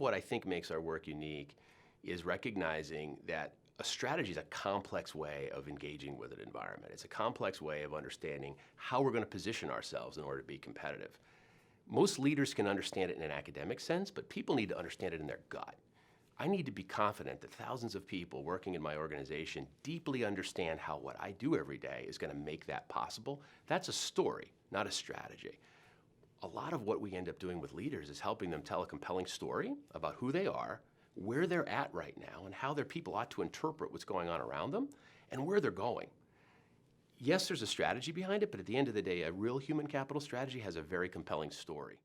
what I think makes our work unique is recognizing that a strategy is a complex way of engaging with an environment. It's a complex way of understanding how we're going to position ourselves in order to be competitive. Most leaders can understand it in an academic sense, but people need to understand it in their gut. I need to be confident that thousands of people working in my organization deeply understand how what I do every day is going to make that possible. That's a story, not a strategy. A lot of what we end up doing with leaders is helping them tell a compelling story about who they are, where they're at right now, and how their people ought to interpret what's going on around them, and where they're going. Yes, there's a strategy behind it, but at the end of the day, a real human capital strategy has a very compelling story.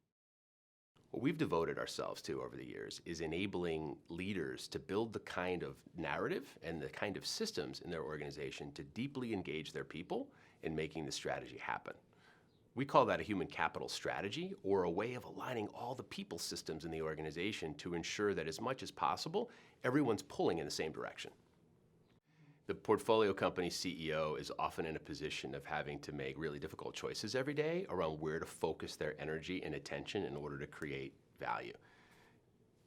What we've devoted ourselves to over the years is enabling leaders to build the kind of narrative and the kind of systems in their organization to deeply engage their people in making the strategy happen. We call that a human capital strategy, or a way of aligning all the people systems in the organization to ensure that as much as possible, everyone's pulling in the same direction. The portfolio company CEO is often in a position of having to make really difficult choices every day around where to focus their energy and attention in order to create value.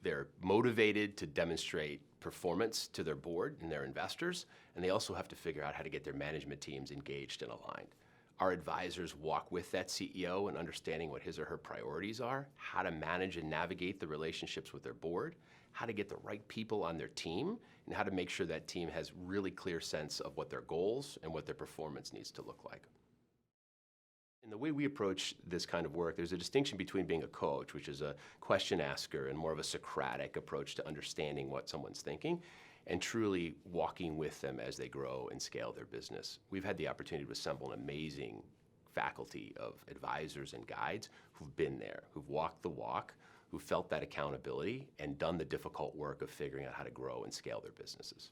They're motivated to demonstrate performance to their board and their investors, and they also have to figure out how to get their management teams engaged and aligned. Our advisors walk with that CEO in understanding what his or her priorities are, how to manage and navigate the relationships with their board, how to get the right people on their team, and how to make sure that team has really clear sense of what their goals and what their performance needs to look like. In the way we approach this kind of work, there's a distinction between being a coach, which is a question asker and more of a Socratic approach to understanding what someone's thinking, and truly walking with them as they grow and scale their business. We've had the opportunity to assemble an amazing faculty of advisors and guides who've been there, who've walked the walk, who felt that accountability and done the difficult work of figuring out how to grow and scale their businesses.